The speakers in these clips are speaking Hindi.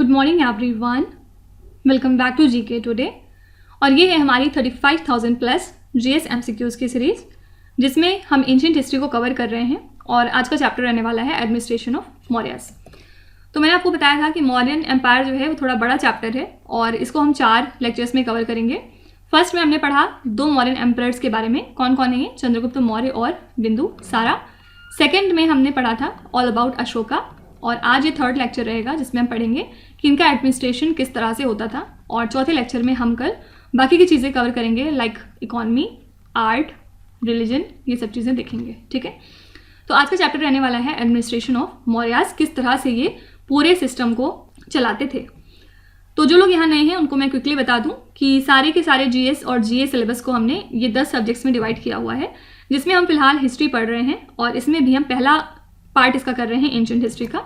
Good morning everyone, welcome back to GK today. और ये है हमारी 35,000 प्लस जीएस एमसीक्यूज़ की सीरीज़, जिसमें हम एंशिएंट हिस्ट्री को कवर कर रहे हैं। और आज का चैप्टर रहने वाला है एडमिनिस्ट्रेशन ऑफ मौर्यास। तो मैंने आपको बताया था कि मौर्यन एम्पायर जो है वो थोड़ा बड़ा चैप्टर है और इसको हम 4 लेक्चर्स में कवर करेंगे। फर्स्ट में हमने पढ़ा 2 मौर्यन एम्पायर्स के बारे में, कौन कौन है ये, चंद्रगुप्त मौर्य और बिंदुसारा। सेकेंड में हमने पढ़ा था ऑल अबाउट अशोका। और आज ये 3rd लेक्चर रहेगा जिसमें हम पढ़ेंगे कि इनका एडमिनिस्ट्रेशन किस तरह से होता था। और चौथे लेक्चर में हम कल बाकी की चीज़ें कवर करेंगे, लाइक इकोनॉमी, आर्ट, रिलीजन, ये सब चीज़ें देखेंगे। ठीक है, तो आज का चैप्टर रहने वाला है एडमिनिस्ट्रेशन ऑफ मौर्यास, किस तरह से ये पूरे सिस्टम को चलाते थे। तो जो लोग यहाँ नए हैं उनको मैं क्विकली बता दूं कि सारे के सारे जीएस और जीए सिलेबस को हमने ये 10 सब्जेक्ट्स में डिवाइड किया हुआ है, जिसमें हम फिलहाल हिस्ट्री पढ़ रहे हैं और इसमें भी हम पहला पार्ट इसका कर रहे हैं एंशिएंट हिस्ट्री का।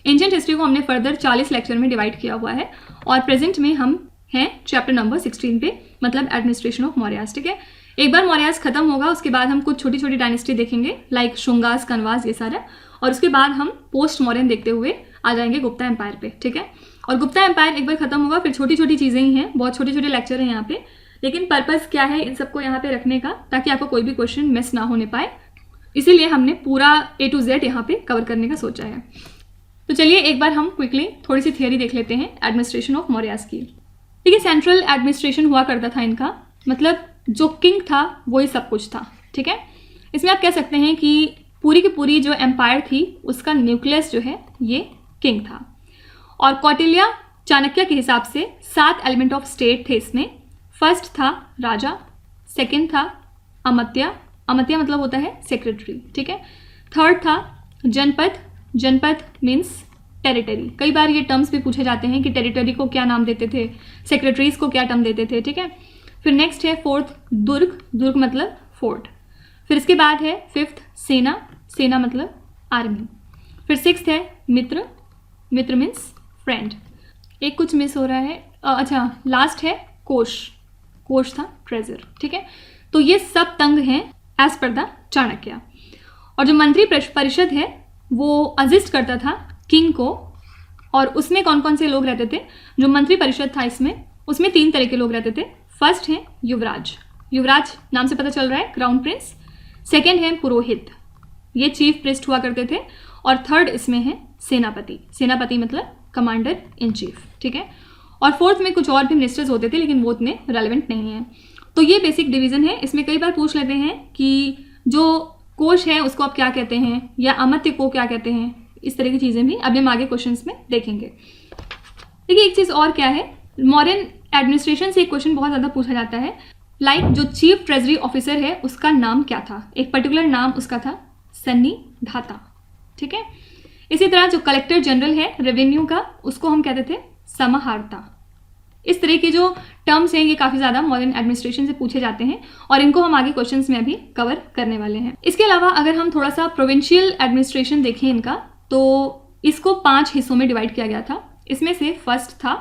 एंशिएंट हिस्ट्री को हमने फर्दर 40 लेक्चर में डिवाइड किया हुआ है और प्रेजेंट में हम हैं चैप्टर नंबर 16 पे, मतलब एडमिनिस्ट्रेशन ऑफ मौर्यास। ठीक है, एक बार मौर्यास खत्म होगा उसके बाद हम कुछ छोटी छोटी डायनेस्टी देखेंगे, लाइक शुंगास, कनवास, ये सारा। और उसके बाद हम पोस्ट मौर्यन देखते हुए आ जाएंगे गुप्ता एम्पायर पे। ठीक है, और गुप्ता एम्पायर एक बार खत्म होगा फिर छोटी छोटी चीज़ें ही हैं, बहुत छोटे छोटे लेक्चर हैं यहाँ पे। लेकिन पर्पज़ क्या है इन सबको यहाँ पे रखने का, ताकि आपको कोई भी क्वेश्चन मिस ना होने पाए, इसीलिए हमने पूरा A to Z यहाँ पे कवर करने का सोचा है। तो चलिए एक बार हम क्विकली थोड़ी सी थियरी देख लेते हैं एडमिनिस्ट्रेशन ऑफ मौर्यास की। ठीक है, सेंट्रल एडमिनिस्ट्रेशन हुआ करता था इनका, मतलब जो किंग था वही सब कुछ था। ठीक है, इसमें आप कह सकते हैं कि पूरी की पूरी जो एम्पायर थी उसका न्यूक्लियस जो है ये किंग था। और कौटिल्य चाणक्य के हिसाब से 7 एलिमेंट ऑफ स्टेट थे इसमें। फर्स्ट था राजा, सेकंड था अमात्य, अमात्य मतलब होता है सेक्रेटरी। ठीक है, थर्ड था जनपद, जनपद मीन्स टेरिटरी। कई बार ये टर्म्स भी पूछे जाते हैं कि टेरिटरी को क्या नाम देते थे, सेक्रेटरीज को क्या टर्म देते थे। ठीक है, फिर नेक्स्ट है 4th दुर्ग, दुर्ग मतलब फोर्ट। फिर इसके बाद है 5th सेना, सेना मतलब आर्मी। फिर 6th है मित्र, मित्र मीन्स फ्रेंड। एक कुछ मिस हो रहा है, अच्छा लास्ट है कोश, कोश था ट्रेजर। ठीक है, तो ये सब तंग हैं एज पर द चाणक्य। और जो मंत्री परिषद है वो असिस्ट करता था किंग को, और उसमें कौन कौन से लोग रहते थे, जो मंत्री परिषद था इसमें उसमें 3 तरह के लोग रहते थे। फर्स्ट है युवराज, युवराज नाम से पता चल रहा है क्राउन प्रिंस। सेकेंड है पुरोहित, ये चीफ प्रिस्ट हुआ करते थे। और थर्ड इसमें है सेनापति, सेनापति मतलब कमांडर इन चीफ। ठीक है, और 4th में कुछ और भी मिनिस्टर्स होते थे लेकिन वो उतने रेलेवेंट नहीं है। तो ये बेसिक डिवीजन है। इसमें कई बार पूछ लेते हैं कि जो कोश है उसको आप क्या कहते हैं, या अमात्य को क्या कहते हैं, इस तरह की चीज़ें भी अभी हम आगे क्वेश्चंस में देखेंगे। देखिए एक चीज़ और क्या है, मॉडर्न एडमिनिस्ट्रेशन से एक क्वेश्चन बहुत ज़्यादा पूछा जाता है, लाइक जो चीफ ट्रेजरी ऑफिसर है उसका नाम क्या था। एक पर्टिकुलर नाम उसका था सन्निधाता। ठीक है, इसी तरह जो कलेक्टर जनरल है रेवेन्यू का, उसको हम कहते थे समाहर्ता। इस तरह के जो टर्म्स हैं ये काफ़ी ज़्यादा मॉडर्न एडमिनिस्ट्रेशन से पूछे जाते हैं और इनको हम आगे क्वेश्चंस में अभी कवर करने वाले हैं। इसके अलावा अगर हम थोड़ा सा प्रोविंशियल एडमिनिस्ट्रेशन देखें इनका, तो इसको 5 हिस्सों में डिवाइड किया गया था। इसमें से फर्स्ट था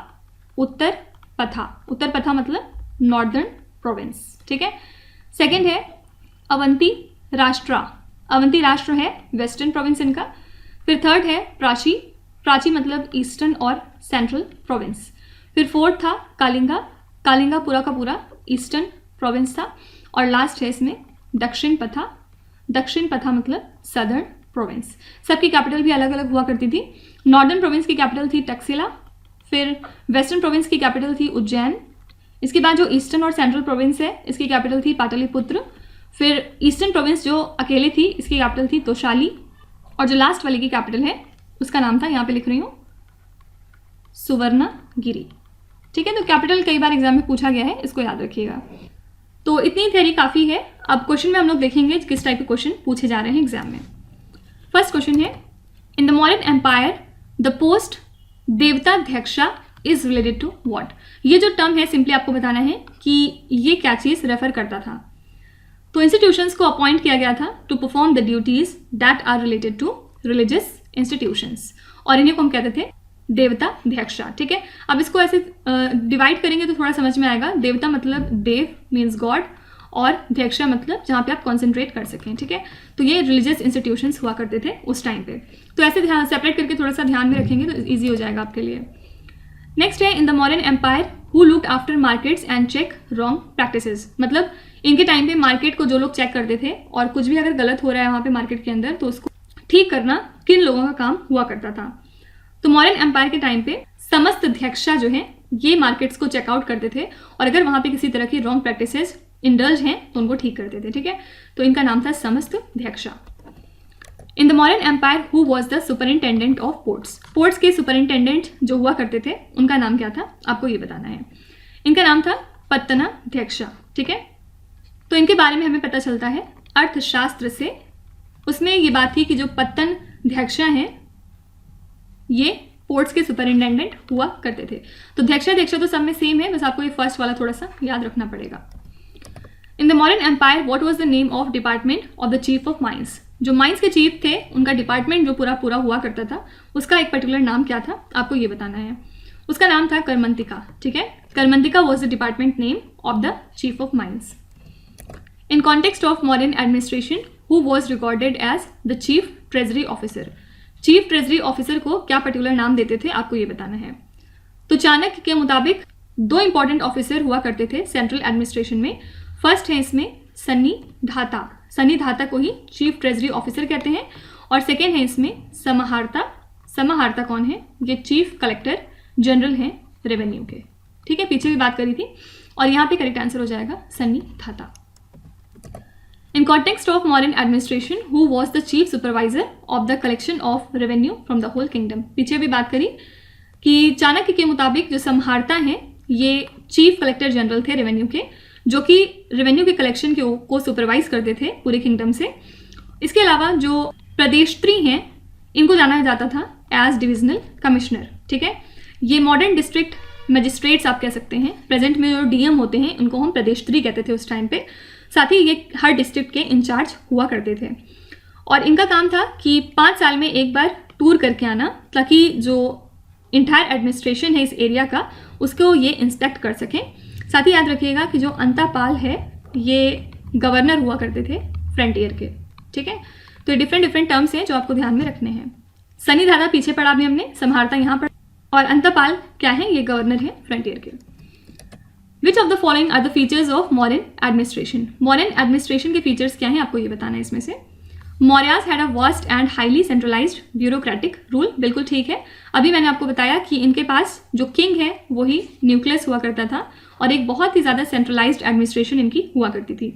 उत्तर पथा, उत्तर पथा मतलब नॉर्दर्न प्रोविंस। ठीक है, सेकेंड है अवंती राष्ट्रा, अवंती राष्ट्र है वेस्टर्न प्रोविंस इनका। फिर थर्ड है प्राची, प्राची मतलब ईस्टर्न और सेंट्रल प्रोविंस। फिर 4th था कालिंगा, कालिंगा पूरा का पूरा ईस्टर्न प्रोविंस था। और लास्ट है इसमें दक्षिण पथा, दक्षिण पथा मतलब सदर्न प्रोविंस। सबकी कैपिटल भी अलग अलग हुआ करती थी। नॉर्दर्न प्रोविंस की कैपिटल थी टक्सिला, फिर वेस्टर्न प्रोविंस की कैपिटल थी उज्जैन। इसके बाद जो ईस्टर्न और सेंट्रल प्रोविंस है इसकी कैपिटल थी पाटलिपुत्र। फिर ईस्टर्न प्रोविंस जो अकेले थी इसकी कैपिटल थी तोशाली। और जो लास्ट वाले की कैपिटल है उसका नाम था, यहाँ पे लिख रही हूँ, सुवर्णगिरी। ठीक है, तो कैपिटल कई बार एग्जाम में पूछा गया है, इसको याद रखिएगा। तो इतनी थ्योरी काफ़ी है। अब क्वेश्चन में हम लोग देखेंगे किस टाइप के क्वेश्चन पूछे जा रहे हैं एग्जाम में। फर्स्ट क्वेश्चन है, in the Mauryan empire the post देवताध्यक्षा इज रिलेटेड टू व्हाट। ये जो टर्म है सिंपली आपको बताना है कि ये क्या चीज़ रेफर करता था। तो इंस्टीट्यूशंस को अपॉइंट किया गया था to perform the duties that are related to religious institutions, और इन्हें को हम कहते थे देवता ध्यक्षा। ठीक है, अब इसको ऐसे डिवाइड करेंगे तो थोड़ा समझ में आएगा। देवता मतलब देव मीन्स गॉड, और ध्यक्षा मतलब जहाँ पे आप कॉन्सेंट्रेट कर सकें। ठीक है, तो ये रिलीजियस इंस्टीट्यूशंस हुआ करते थे उस टाइम पे। तो ऐसे ध्यान सेपरेट करके थोड़ा सा ध्यान में रखेंगे तो ईजी हो जाएगा आपके लिए। नेक्स्ट है in the modern empire who looked after markets and check wrong practices, मतलब इनके टाइम पे मार्केट को जो लोग चेक करते थे और कुछ भी अगर गलत हो रहा है वहाँ पे मार्केट के अंदर तो उसको ठीक करना किन लोगों का काम हुआ करता था। तो मॉडर्न एम्पायर के टाइम पे समस्त अध्यक्षा जो है ये मार्केट्स को चेकआउट करते थे और अगर वहाँ पे किसी तरह की रॉन्ग प्रैक्टिसेस इंडल्ज हैं तो उनको ठीक करते थे, ठीक है। तो इनका नाम था समस्त अध्यक्षा। In the modern empire who was the superintendent of ports, ports के सुपरिंटेंडेंट जो हुआ करते थे उनका नाम क्या था, आपको ये बताना है। इनका नाम था पत्तनाध्यक्षा, ठीक है। तो इनके बारे में हमें पता चलता है अर्थशास्त्र से, उसमें ये बात थी कि जो पत्तनाध्यक्षा हैं ये पोर्ट्स के सुपरिंटेंडेंट हुआ करते थे। तो अध्यक्षा तो सब में सेम है, बस आपको ये फर्स्ट वाला थोड़ा सा याद रखना पड़ेगा। In the modern empire what was the name of department of the chief of mines, जो माइंस के चीफ थे उनका डिपार्टमेंट जो पूरा हुआ करता था उसका एक पर्टिकुलर नाम क्या था, आपको ये बताना है। उसका नाम था करमंतिका, ठीक है। करमंतिका was the department name of the chief of mines. In context of modern administration who was recorded as the chief treasury officer, chief treasury officer को क्या पर्टिकुलर नाम देते थे, आपको ये बताना है। तो चाणक्य के मुताबिक दो इंपॉर्टेंट ऑफिसर हुआ करते थे सेंट्रल एडमिनिस्ट्रेशन में। फर्स्ट है इसमें सन्निधाता, सन्निधाता को ही चीफ ट्रेजरी ऑफिसर कहते हैं, और सेकेंड है इसमें समाहर्ता, समाहर्ता कौन है, ये चीफ कलेक्टर जनरल हैं रेवेन्यू के, ठीक है। पीछे भी बात करी थी और यहाँ पे करेक्ट आंसर हो जाएगा सन्निधाता। In context of modern administration who was the chief supervisor of the collection of revenue from the whole kingdom, पीछे भी बात करी कि चाणक्य के मुताबिक जो समाहर्ता हैं ये चीफ कलेक्टर जनरल थे रेवेन्यू के, जो कि रेवेन्यू के कलेक्शन को सुपरवाइज करते थे पूरे किंगडम से। इसके अलावा जो प्रदेशत्री हैं इनको जाना जाता था एज डिविजनल कमिश्नर, ठीक है। ये मॉडर्न डिस्ट्रिक्ट मजिस्ट्रेट्स आप कह सकते हैं, प्रेजेंट में जो डीएम होते हैं उनको हम प्रदेशत्री कहते थे उस टाइम पे। साथ ही ये हर डिस्ट्रिक्ट के इंचार्ज हुआ करते थे और इनका काम था कि 5 साल में एक बार टूर करके आना, ताकि जो इंटायर एडमिनिस्ट्रेशन है इस एरिया का उसको ये इंस्पेक्ट कर सकें। साथ ही याद रखिएगा कि जो अंतापाल है ये गवर्नर हुआ करते थे फ्रंटियर के, ठीक है। तो ये डिफरेंट टर्म्स हैं जो आपको ध्यान में रखने हैं। सन्निधाता पीछे पढ़ा भी हमने, समाहर्ता यहाँ पर, और अंतापाल क्या है, ये गवर्नर है फ्रंटियर के। Which of the following are the features of modern administration, modern administration के फीचर्स क्या हैं, आपको ये बताना है इसमें से। Mauryas had a vast and highly centralised bureaucratic rule, बिल्कुल ठीक है। अभी मैंने आपको बताया कि इनके पास जो किंग है वही न्यूक्लियस हुआ करता था और एक बहुत ही ज़्यादा सेंट्रलाइज्ड एडमिनिस्ट्रेशन इनकी हुआ करती थी।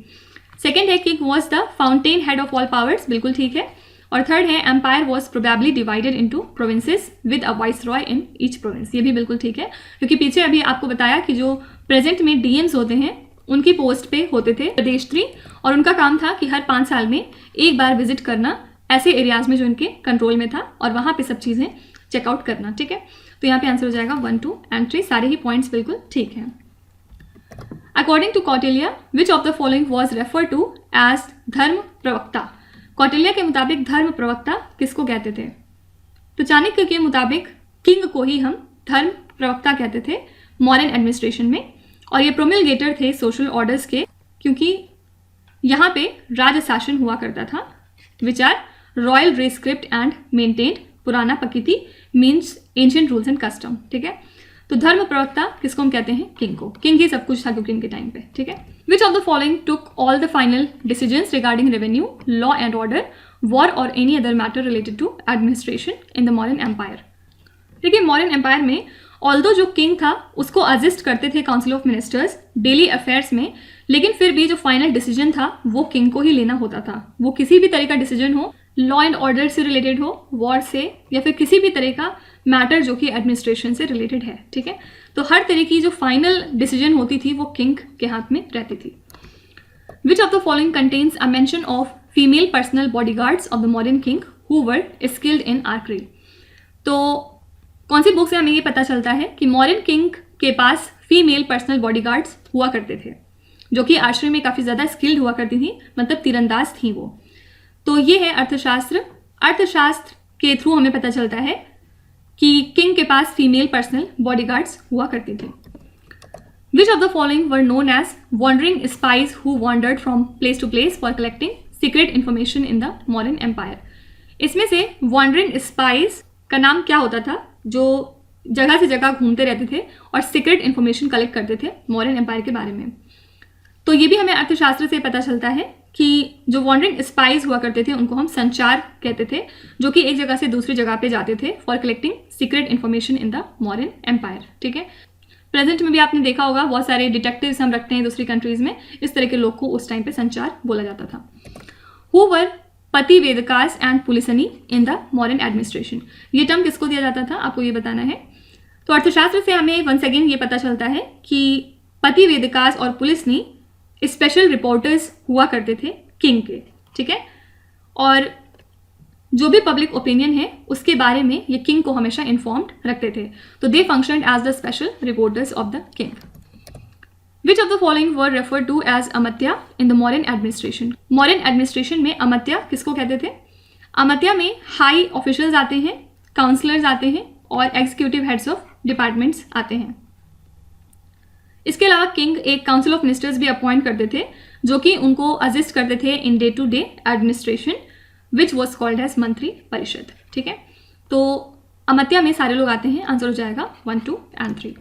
सेकेंड है king was the fountain head of all powers, बिल्कुल ठीक है। और थर्ड है empire was probably divided into provinces with a viceroy in each province, ये भी बिल्कुल ठीक है, क्योंकि पीछे अभी आपको बताया कि जो प्रेजेंट में डीएम्स होते हैं उनकी पोस्ट पे होते थे प्रदेशत्री, और उनका काम था कि हर 5 साल में एक बार विजिट करना ऐसे एरियाज में जो इनके कंट्रोल में था और वहाँ पे सब चीज़ें चेकआउट करना, ठीक है। तो यहाँ पे आंसर हो जाएगा 1, 2 एंड 3, सारे ही पॉइंट्स बिल्कुल ठीक हैं। According to Kautilya which of the following was refer to as धर्म प्रवक्ता, कौटिल्य के मुताबिक धर्म प्रवक्ता किसको कहते थे? तो चाणक्य के मुताबिक किंग को ही हम धर्म प्रवक्ता कहते थे मॉडर्न एडमिनिस्ट्रेशन में, और ये प्रोमिलगेटर थे सोशल ऑर्डर्स के, क्योंकि यहाँ पे राज शासन हुआ करता था, which are royal rescript and maintained पुराना पकिति means ancient rules and custom, ठीक है। तो धर्म प्रवक्ता किसको हम कहते हैं? किंग को, किंग ही सब कुछ था क्योंकि इनके टाइम पे, ठीक है। Which of the following took all the final decisions regarding revenue, law and order, war और any other matter related to administration in the modern empire? देखिए मॉडर्न एम्पायर में ऑल्दो जो किंग था उसको असिस्ट करते थे council of ministers daily affairs में, लेकिन फिर भी जो फाइनल डिसीजन था वो किंग को ही लेना होता था। वो किसी भी तरह का डिसीजन हो, लॉ एंड ऑर्डर से रिलेटेड हो, वॉर से, या फिर किसी भी तरह का मैटर जो कि एडमिनिस्ट्रेशन से रिलेटेड है, ठीक है। तो हर तरह की जो फाइनल डिसीजन होती थी वो किंग के हाथ में रहती थी। Which of the following contains a mention of female personal bodyguards of the modern king who were skilled in archery? तो कौन सी बुक से हमें ये पता चलता है कि मॉडर्न किंग के पास फीमेल पर्सनल बॉडीगार्ड्स हुआ करते थे जो कि आर्चरी में काफ़ी ज़्यादा स्किल्ड हुआ करती थी, मतलब तीरंदाज थी वो। तो ये है अर्थशास्त्र। अर्थशास्त्र के थ्रू हमें पता चलता है कि किंग के पास फीमेल पर्सनल बॉडीगार्ड्स हुआ करती थी। Which of the following were known as wandering spies who wandered from place to place for collecting secret information in the modern empire? इसमें से वॉन्डरिंग स्पाइज का नाम क्या होता था जो जगह से जगह घूमते रहते थे और सीक्रेट इन्फॉर्मेशन कलेक्ट करते थे मौर्यन एम्पायर के बारे में। तो ये भी हमें अर्थशास्त्र से पता चलता है कि जो वॉन्डरिंग स्पाइज हुआ करते थे उनको हम संचार कहते थे, जो कि एक जगह से दूसरी जगह पे जाते थे for collecting secret information in the Mauryan empire. ठीक है, प्रेजेंट में भी आपने देखा होगा बहुत सारे डिटेक्टिव्स हम रखते हैं दूसरी कंट्रीज में, इस तरह के लोग को उस टाइम पे संचार बोला जाता था। हु वर पतिवेदकास एंड पुलिसनी इन द मौर्यन एडमिनिस्ट्रेशन, ये टर्म किसको दिया जाता था आपको ये बताना है। तो अर्थशास्त्र से हमें वंस अगेन ये पता चलता है कि पतिवेदकास और पुलिसनी स्पेशल रिपोर्टर्स हुआ करते थे किंग के। ठीक है, और जो भी पब्लिक ओपिनियन है उसके बारे में ये किंग को हमेशा इन्फॉर्म्ड रखते थे। तो they functioned as the special reporters of the king. Which of the following were referred to as अमत्या in the Mauryan administration. Mauryan administration में अमत्या किसको कहते थे? अमत्या में हाई ऑफिशियल्स आते हैं, काउंसलर्स आते हैं और एग्जीक्यूटिव हेड्स ऑफ डिपार्टमेंट्स आते हैं। इसके अलावा किंग एक काउंसिल ऑफ मिनिस्टर्स भी अपॉइंट करते थे जो कि उनको असिस्ट करते थे in day to day administration which was called as मंत्री परिषद। ठीक है, तो अमत्या में सारे लोग आते हैं। आंसर हो जाएगा 1, 2 and 3।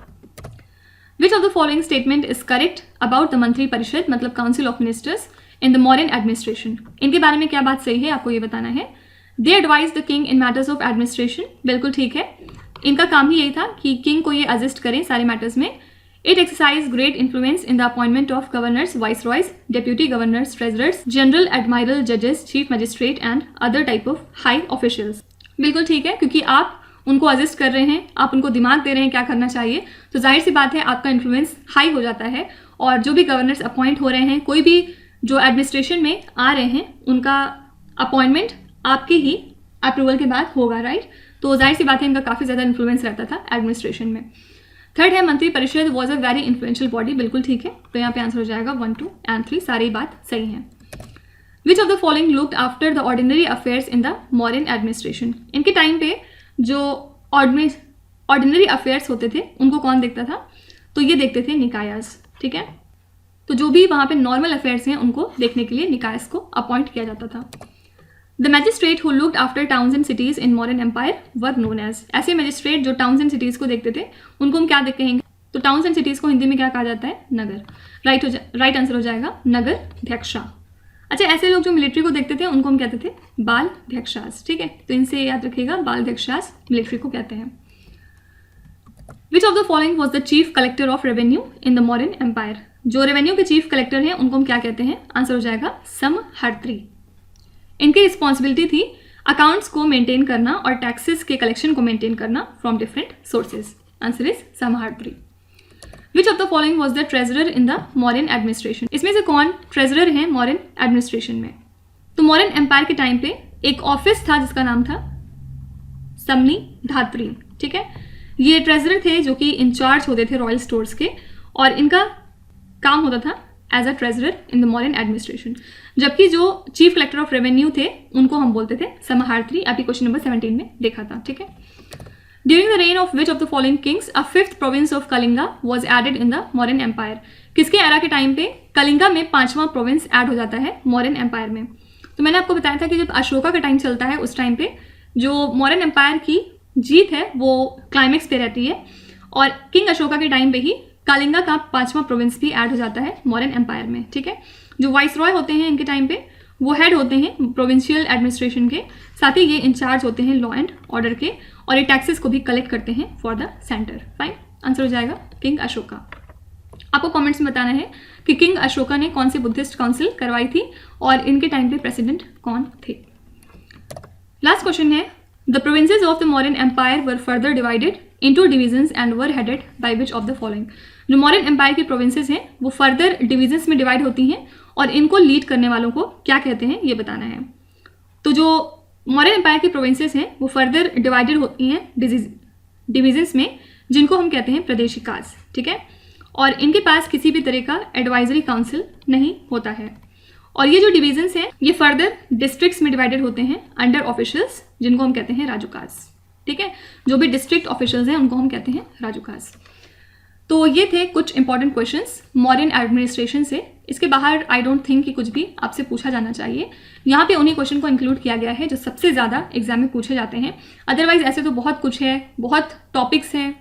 Which of the following statement is correct about the मंत्री परिषद मतलब council of ministers in the Mauryan administration. इनके बारे में क्या बात सही है आपको ये बताना है। दे advise the king in matters of administration, बिल्कुल ठीक है, इनका काम ही यही था कि किंग को ये असिस्ट करें सारे मैटर्स में। It exercised great influence in the appointment of governors, viceroys, deputy governors, treasurers, general, admiral, judges, chief magistrate and other type of high officials। बिल्कुल ठीक है, क्योंकि आप उनको असिस्ट कर रहे हैं, आप उनको दिमाग दे रहे हैं क्या करना चाहिए, तो जाहिर सी बात है आपका इन्फ्लुएंस हाई हो जाता है। और जो भी गवर्नर्स अपॉइंट हो रहे हैं, कोई भी जो एडमिनिस्ट्रेशन में आ रहे हैं, उनका अपॉइंटमेंट आपके ही अप्रूवल के बाद होगा, राइट। तो जाहिर सी बात है इनका काफ़ी ज़्यादा इन्फ्लुएंस रहता था एडमिनिस्ट्रेशन में। थर्ड है मंत्री परिषद was a very influential body, बिल्कुल ठीक है, तो यहाँ पे आंसर हो जाएगा 1, 2 एंड 3, सारी बात सही है। Which of the following looked after the ordinary affairs in the Mauryan administration. इनके टाइम पे जो ऑर्डिनरी अफेयर्स होते थे उनको कौन देखता था? तो ये देखते थे निकायास। ठीक है, तो जो भी वहाँ पे नॉर्मल अफेयर्स हैं उनको देखने के लिए निकायस को अपॉइंट किया जाता था। The magistrate who looked after towns and cities in Mauryan empire were known as. ऐसे मैजिस्ट्रेट जो टाउन्स एंड सिटीज को देखते थे उनको हम क्या कहेंगे? तो टाउन्स एंड सिटीज को हिंदी में क्या कहा जाता है? नगर। राइट आंसर हो जाएगा नगर ध्यक्षा। अच्छा, ऐसे लोग जो मिलिट्री को देखते थे उनको हम कहते थे बाल ध्यक्षास। ठीक है, तो इनसे याद रखिएगा बाल ध्यक्षास मिलिट्री को कहते हैं। Which of the following was the chief collector of revenue in the Mauryan empire. जो रेवेन्यू के चीफ कलेक्टर हैं उनको हम क्या कहते हैं? आंसर हो जाएगा समहर्त्री। इनकी रिस्पॉन्सिबिलिटी थी अकाउंट्स को मेंटेन करना और टैक्सेस के कलेक्शन को मेंटेन करना from different sources. Answer is समहर्त्री। Which of the following was the treasurer in the Mauryan administration. इसमें से कौन ट्रेजरर है मौर्यन एडमिनिस्ट्रेशन में? तो मौर्यन एम्पायर के टाइम पे एक ऑफिस था जिसका नाम था समनी धात्री। ठीक है, ये ट्रेजरर थे जो कि इंचार्ज होते थे रॉयल स्टोर्स के, और इनका काम होता था as a treasurer in the Mauryan administration. जबकि जो चीफ कलेक्टर ऑफ रेवेन्यू थे उनको हम बोलते थे समहर्त्री। अभी क्वेश्चन नंबर 17 में देखा था। ठीक है, during the reign of which of the following kings a 5th province of Kalinga was added in the Mauryan empire. किसके एरा के टाइम पे कलिंगा में 5वां प्रोविंस ऐड हो जाता है मौर्यन एम्पायर में? तो मैंने आपको बताया था कि जब अशोका का टाइम चलता है उस टाइम पे जो मौर्यन एम्पायर की जीत है वो क्लाइमेक्स पे रहती है, और किंग अशोका के टाइम पे ही कलिंगा का 5वां प्रोविंस भी ऐड हो जाता है मौर्यन एम्पायर में। ठीक है, जो वाइस रॉय होते हैं इनके टाइम पे वो हेड होते हैं प्रोविंशियल एडमिनिस्ट्रेशन के, साथ ही ये इंचार्ज होते हैं लॉ एंड ऑर्डर के, और ये टैक्सेस को भी कलेक्ट करते हैं for the centre. Fine, answer हो जाएगा किंग अशोका। आपको कमेंट्स में बताना है कि किंग अशोका ने कौन सी बुद्धिस्ट काउंसिल करवाई थी और इनके टाइम पे प्रेसिडेंट कौन थे। लास्ट क्वेश्चन है, the provinces of the Mauryan empire were further divided into divisions and were headed by which of the following. जो मौर्यन एम्पायर की प्रोविंसेस हैं वो फर्दर डिविजन्स में डिवाइड होती हैं, और इनको लीड करने वालों को क्या कहते हैं ये बताना है। तो जो मौर्यन एम्पायर की प्रोविंसेस हैं वो फर्दर डिवाइडेड होती हैं डिविजन्स में, जिनको हम कहते हैं प्रदेशिकास। ठीक है, और इनके पास किसी भी तरह का एडवाइजरी काउंसिल नहीं होता है। और ये जो डिविजन्स हैं ये फर्दर डिस्ट्रिक्ट्स में डिवाइडेड होते हैं अंडर ऑफिशियल्स, जिनको हम कहते हैं राजुकास। ठीक है, जो भी डिस्ट्रिक्ट ऑफिशियल्स हैं उनको हम कहते हैं राजुकास। तो ये थे कुछ इंपॉर्टेंट क्वेश्चंस मॉडर्न एडमिनिस्ट्रेशन से। इसके बाहर आई डोंट थिंक कि कुछ भी आपसे पूछा जाना चाहिए। यहाँ पे उन्हीं क्वेश्चन को इंक्लूड किया गया है जो सबसे ज़्यादा एग्जाम में पूछे जाते हैं। अदरवाइज ऐसे तो बहुत कुछ है, बहुत टॉपिक्स हैं,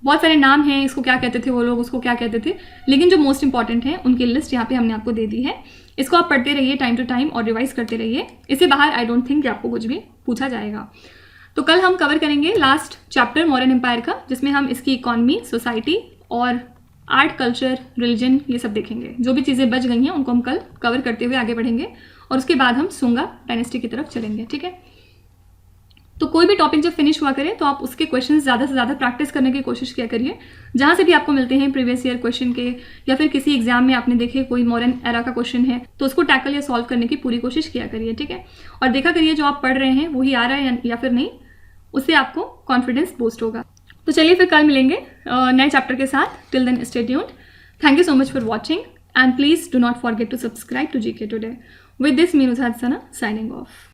बहुत सारे नाम हैं, इसको क्या कहते थे वो लोग, उसको क्या कहते थे, लेकिन जो मोस्ट इंपॉर्टेंट है उनकी लिस्ट यहाँ पे हमने आपको दे दी है। इसको आप पढ़ते रहिए टाइम टू टाइम और रिवाइज करते रहिए। इससे बाहर आई डोंट थिंक कि आपको कुछ भी पूछा जाएगा। तो कल हम कवर करेंगे लास्ट चैप्टर मॉडर्न एम्पायर का, जिसमें हम इसकी इकॉनमी, सोसाइटी और आर्ट, कल्चर, रिलीजन ये सब देखेंगे। जो भी चीज़ें बच गई हैं उनको हम कल कवर करते हुए आगे बढ़ेंगे और उसके बाद हम सुंगा डायनेस्टी की तरफ चलेंगे। ठीक है, तो कोई भी टॉपिक जब फिनिश हुआ करे तो आप उसके क्वेश्चंस ज़्यादा से ज़्यादा प्रैक्टिस करने की कोशिश किया करिए। जहाँ से भी आपको मिलते हैं प्रीवियस ईयर क्वेश्चन के, या फिर किसी एग्जाम में आपने देखे कोई मॉडर्न एरा का क्वेश्चन है तो उसको टैकल या सॉल्व करने की पूरी कोशिश किया करिए। ठीक है, और देखा करिए जो आप पढ़ रहे हैं वही आ रहा है या फिर नहीं, उससे आपको कॉन्फिडेंस बूस्ट होगा। तो चलिए फिर कल मिलेंगे नए चैप्टर के साथ। Till then stay tuned. Thank you so much for watching and please do not forget to subscribe to GK today. With this me Nusrat Sana signing of.